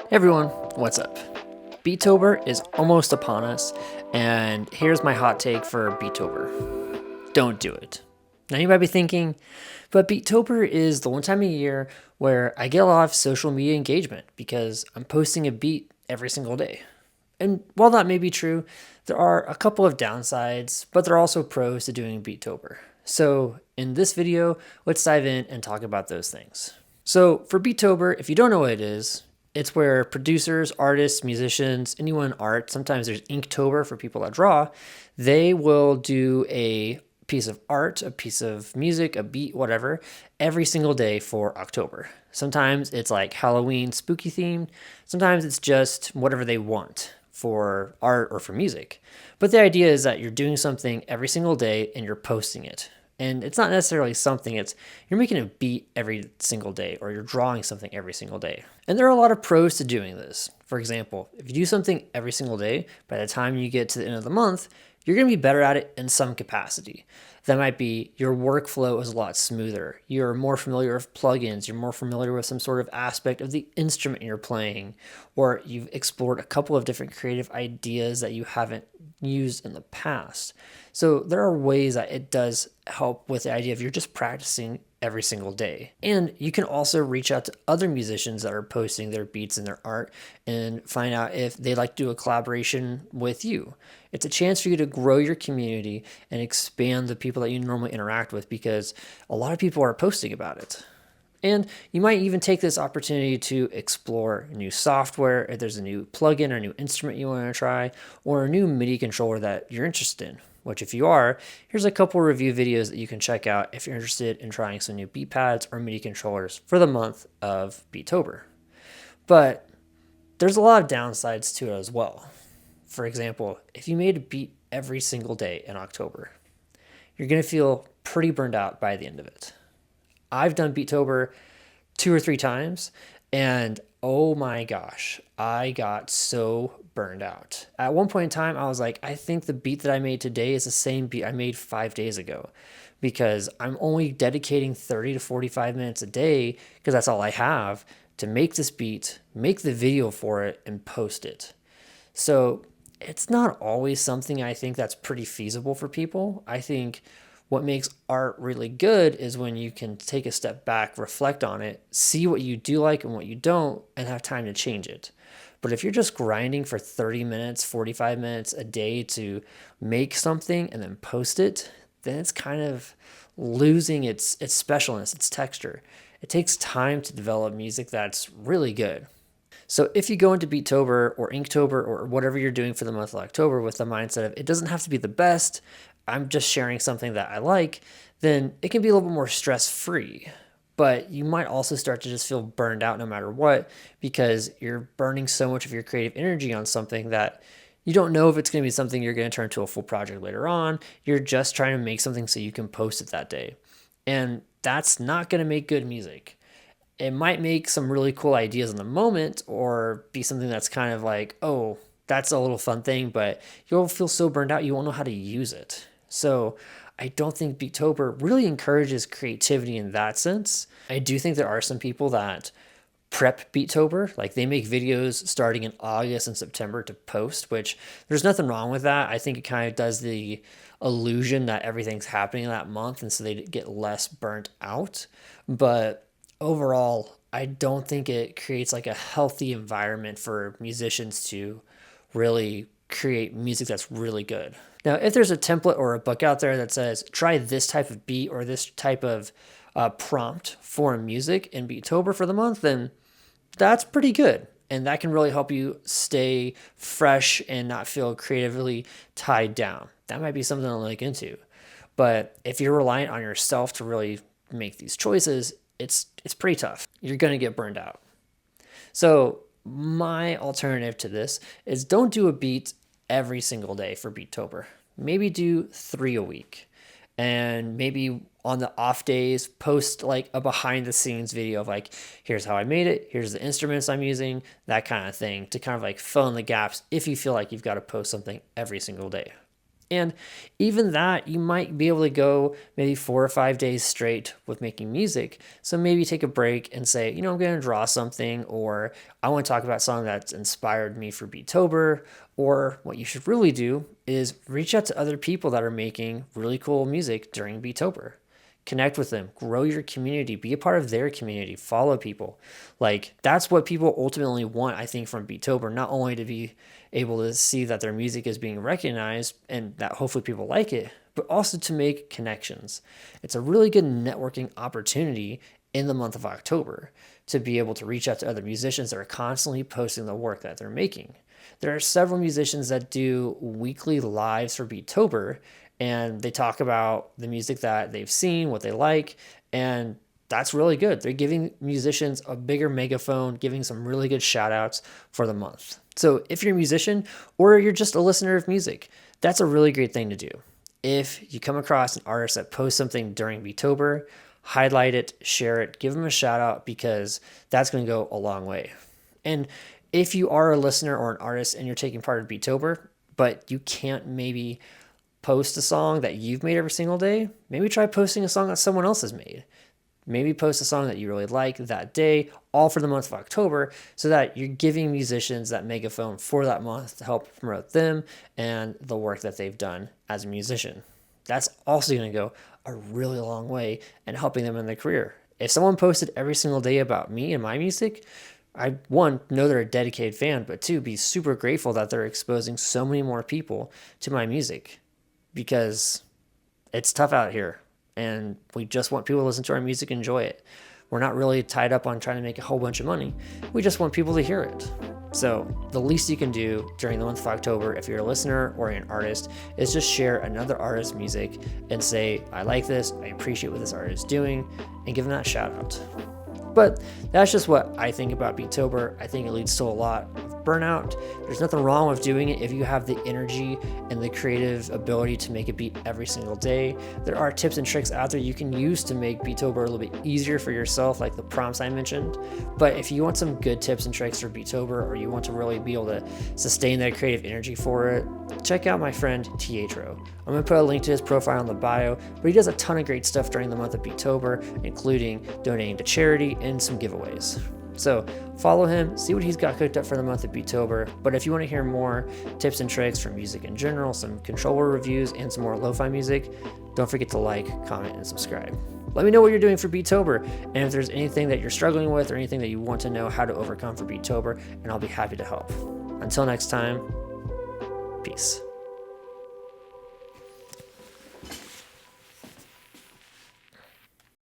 Hey everyone, what's up? Beatober is almost upon us, and here's my hot take for Beatober. Don't do it. Now you might be thinking, but Beatober is the one time a year where I get a lot of social media engagement because I'm posting a beat every single day. And while that may be true, there are a couple of downsides, but there are also pros to doing Beatober. So in this video, let's dive in and talk about those things. So for Beatober, if you don't know what it is, it's where producers, artists, musicians, anyone in art, sometimes there's Inktober for people that draw, they will do a piece of art, a piece of music, a beat, whatever, every single day for October. Sometimes it's like Halloween spooky themed. Sometimes it's just whatever they want for art or for music. But the idea is that you're doing something every single day and you're posting it. And it's not necessarily something, it's you're making a beat every single day or you're drawing something every single day. And there are a lot of pros to doing this. For example, if you do something every single day, by the time you get to the end of the month, you're going to be better at it in some capacity. That might be your workflow is a lot smoother. You're more familiar with plugins. You're more familiar with some sort of aspect of the instrument you're playing, or you've explored a couple of different creative ideas that you haven't used in the past. So there are ways that it does help with the idea of you're just practicing every single day. And you can also reach out to other musicians that are posting their beats and their art and find out if they'd like to do a collaboration with you. It's a chance for you to grow your community and expand the people that you normally interact with because a lot of people are posting about it. And you might even take this opportunity to explore new software, if there's a new plugin or new instrument you want to try, or a new MIDI controller that you're interested in. Which if you are, here's a couple review videos that you can check out if you're interested in trying some new beat pads or MIDI controllers for the month of Beatober. But there's a lot of downsides to it as well. For example, if you made a beat every single day in October, you're going to feel pretty burned out by the end of it. I've done Beatober 2 or 3 times, and oh my gosh, I got so burned out. At one point in time, I was like, I think the beat that I made today is the same beat I made 5 days ago because I'm only dedicating 30 to 45 minutes a day because that's all I have to make this beat, make the video for it, and post it. So it's not always something I think that's pretty feasible for people. I think what makes art really good is when you can take a step back, reflect on it, see what you do like and what you don't, and have time to change it. But if you're just grinding for 30 minutes, 45 minutes a day to make something and then post it, then it's kind of losing its specialness, its texture. It takes time to develop music that's really good. So if you go into Beatober or Inktober or whatever you're doing for the month of October with the mindset of it doesn't have to be the best, I'm just sharing something that I like, then it can be a little bit more stress-free. But you might also start to just feel burned out no matter what because you're burning so much of your creative energy on something that you don't know if it's going to be something you're going to turn to a full project later on. You're just trying to make something so you can post it that day. And that's not going to make good music. It might make some really cool ideas in the moment or be something that's kind of like, oh, that's a little fun thing, but you'll feel so burned out you won't know how to use it. So I don't think Beatober really encourages creativity in that sense. I do think there are some people that prep Beatober, like they make videos starting in August and September to post, which there's nothing wrong with that. I think it kind of does the illusion that everything's happening that month and so they get less burnt out. But overall, I don't think it creates like a healthy environment for musicians to really create music that's really good. Now, if there's a template or a book out there that says, try this type of beat or this type of prompt for music in Beatober for the month, then that's pretty good. And that can really help you stay fresh and not feel creatively tied down. That might be something to look into. But if you're reliant on yourself to really make these choices, it's pretty tough. You're going to get burned out. So my alternative to this is don't do a beat every single day for Beatober. Maybe do 3 a week. And maybe on the off days, post like a behind the scenes video of like, here's how I made it, here's the instruments I'm using, that kind of thing to kind of like fill in the gaps if you feel like you've got to post something every single day. And even that, you might be able to go maybe 4 or 5 days straight with making music. So maybe take a break and say, I'm going to draw something, or I want to talk about something that's inspired me for Beatober. Or what you should really do is reach out to other people that are making really cool music during Beatober. Connect with them, grow your community, be a part of their community, follow people. Like, that's what people ultimately want, I think, from Beatober, not only to be able to see that their music is being recognized and that hopefully people like it, but also to make connections. It's a really good networking opportunity in the month of October to be able to reach out to other musicians that are constantly posting the work that they're making. There are several musicians that do weekly lives for Beatober, and they talk about the music that they've seen, what they like, and that's really good. They're giving musicians a bigger megaphone, giving some really good shout outs for the month. So if you're a musician or you're just a listener of music, that's a really great thing to do. If you come across an artist that posts something during Beatober, highlight it, share it, give them a shout out, because that's going to go a long way. And if you are a listener or an artist and you're taking part in Beatober, but you can't maybe post a song that you've made every single day, maybe try posting a song that someone else has made. Maybe post a song that you really like that day, all for the month of October, so that you're giving musicians that megaphone for that month to help promote them and the work that they've done as a musician. That's also going to go a really long way in helping them in their career. If someone posted every single day about me and my music, I, one, know they're a dedicated fan, but two, be super grateful that they're exposing so many more people to my music, because it's tough out here. And we just want people to listen to our music and enjoy it. We're not really tied up on trying to make a whole bunch of money. We just want people to hear it. So the least you can do during the month of October, if you're a listener or an artist, is just share another artist's music and say, I like this, I appreciate what this artist is doing, and give them that shout out. But that's just what I think about Beatober. I think it leads to a lot of burnout. There's nothing wrong with doing it if you have the energy and the creative ability to make a beat every single day. There are tips and tricks out there you can use to make Beatober a little bit easier for yourself, like the prompts I mentioned. But if you want some good tips and tricks for Beatober, or you want to really be able to sustain that creative energy for it, check out my friend Tietro. I'm going to put a link to his profile in the bio, but he does a ton of great stuff during the month of Beatober, including donating to charity and some giveaways. So follow him, see what he's got cooked up for the month of Beatober. But if you want to hear more tips and tricks for music in general, some controller reviews, and some more lo-fi music, don't forget to like, comment, and subscribe. Let me know what you're doing for Beatober, and if there's anything that you're struggling with or anything that you want to know how to overcome for Beatober, and I'll be happy to help. Until next time, peace.